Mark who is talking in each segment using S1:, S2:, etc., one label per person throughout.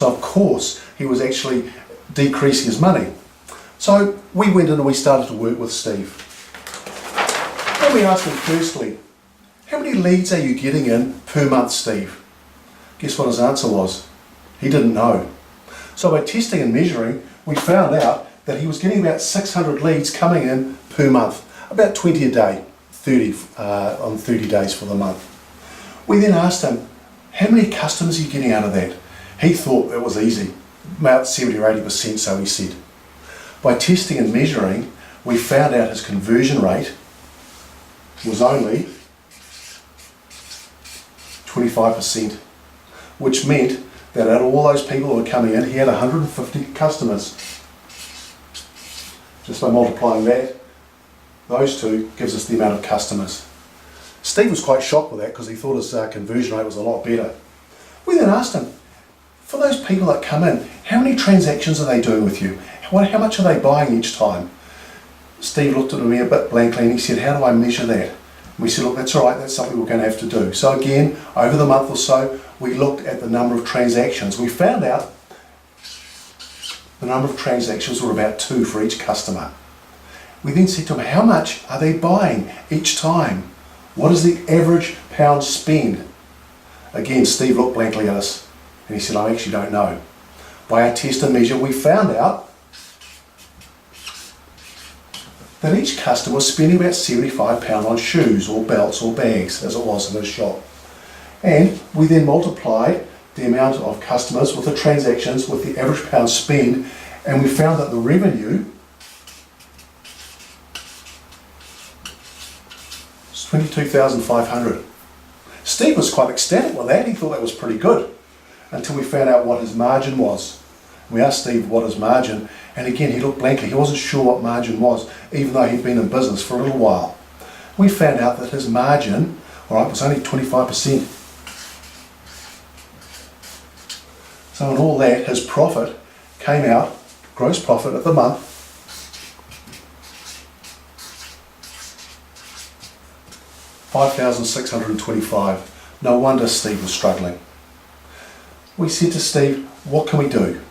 S1: Of course, he was actually decreasing his money. So we went in and we started to work with Steve. And we asked him firstly, how many leads are you getting in per month, Steve? Guess what his answer was? He didn't know. So by testing and measuring, we found out that he was getting about 600 leads coming in per month, about 20 a day, 30 on 30 days for the month. We then asked him, how many customers are you getting out of that? He thought it was easy, about 70 or 80%, so he said. By testing and measuring, we found out his conversion rate was only 25%, which meant that out of all those people who were coming in, he had 150 customers. Just by multiplying that, those two gives us the amount of customers. Steve was quite shocked with that because he thought his conversion rate was a lot better. We then asked him, for those people that come in, how many transactions are they doing with you? How much are they buying each time? Steve looked at me a bit blankly and he said, how do I measure that? And we said, look, that's all right, that's something we're going to have to do. So again, over the month or so, we looked at the number of transactions. We found out the number of transactions were about 2 for each customer. We then said to him, how much are they buying each time? What is the average pound spend? Again, Steve looked blankly at us and he said, I actually don't know. By our test and measure, we found out that each customer was spending about £75 on shoes or belts or bags, as it was in his shop. And we then multiplied the amount of customers with the transactions with the average pound spend, and we found that the revenue was $22,500. Steve was quite ecstatic with that. He thought that was pretty good until we found out what his margin was. We asked Steve what his margin, and again he looked blankly. He wasn't sure what margin was, even though he'd been in business for a little while. We found out that his margin, was only 25%. So in all that, his profit came out, gross profit of the month, $5,625. No wonder Steve was struggling. We said to Steve, what can we do?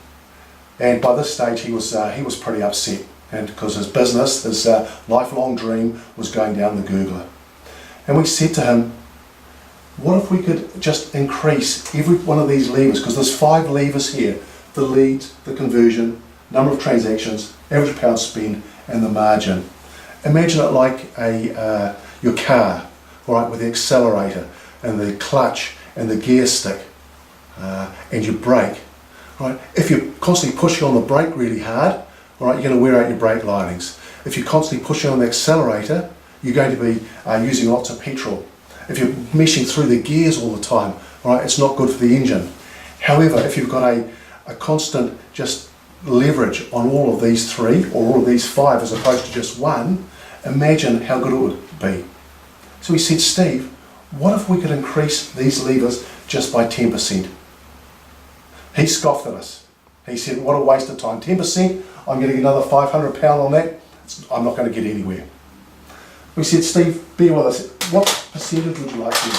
S1: And by this stage he was pretty upset, and because his business, his lifelong dream was going down the gurgler. And we said to him, what if we could just increase every one of these levers, because there's 5 levers here: the leads, the conversion, number of transactions, average pound spend, and the margin. Imagine it like your car, all right, with the accelerator and the clutch and the gear stick and your brake. Right? If you're constantly pushing on the brake really hard, all right, you're going to wear out your brake linings. If you're constantly pushing on the accelerator, you're going to be using lots of petrol. If you're meshing through the gears all the time, all right, it's not good for the engine. However, if you've got a constant just leverage on all of these 3 or all of these 5 as opposed to just one, imagine how good it would be. So we said, Steve, what if we could increase these levers just by 10%? He scoffed at us. He said, what a waste of time. 10%, I'm getting another £500 on that. I'm not going to get anywhere. We said, Steve, bear with us. What percentage would you like to?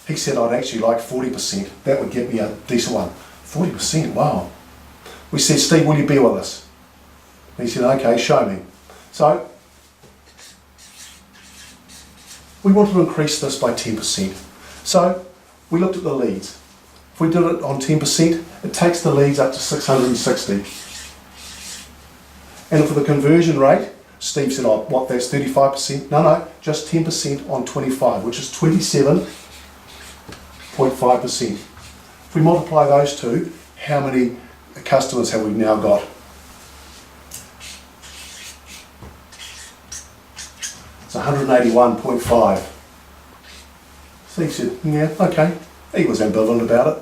S1: He said, I'd actually like 40%. That would get me a decent one. 40%, wow. We said, Steve, will you bear with us? He said, okay, show me. So, we wanted to increase this by 10%. So, we looked at the leads. If we did it on 10%, it takes the leads up to 660. And for the conversion rate, Steve said, oh, what, that's 35%? No, just 10% on 25, which is 27.5%. If we multiply those two, how many customers have we now got? It's 181.5. Steve said, yeah, okay. He was ambivalent about it.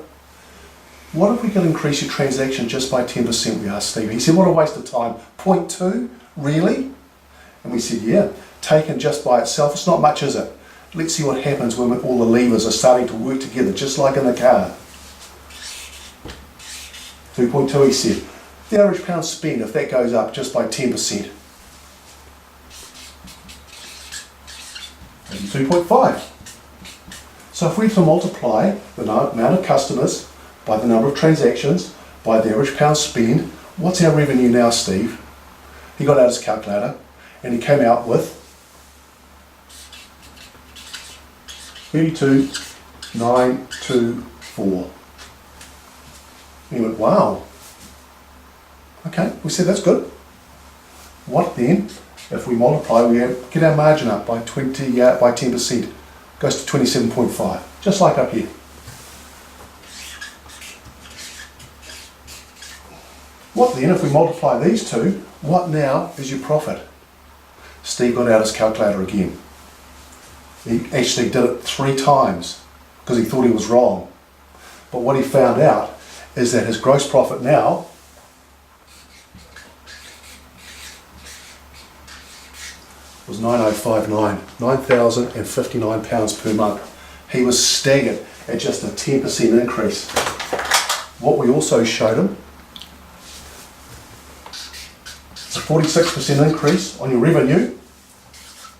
S1: What if we could increase your transaction just by 10%, we asked Steve. He said, what a waste of time. 0.2? Really? And we said, yeah, taken just by itself, it's not much, is it? Let's see what happens when all the levers are starting to work together, just like in the car. 2.2, he said. The average pound spend, if that goes up just by 10%, 2.5. So if we were to multiply the amount of customers by the number of transactions, by the average pound spend. What's our revenue now, Steve? He got out his calculator and he came out with 32,924. And he went, wow. Okay, we said that's good. What then if we multiply, we get our margin up by 10%, goes to 27.5, just like up here. What then if we multiply these two? What now is your profit? Steve got out his calculator again. He actually did it 3 times because he thought he was wrong. But what he found out is that his gross profit now was 9,059, £9,059 per month. He was staggered at just a 10% increase. What we also showed him, a 46% increase on your revenue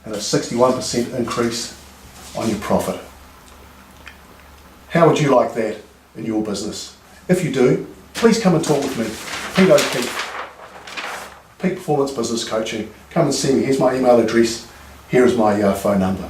S1: and a 61% increase on your profit. How would you like that in your business? If you do, please come and talk with me. Pete O'Keefe, Peak Performance Business Coaching. Come and see me. Here's my email address. Here is my phone number.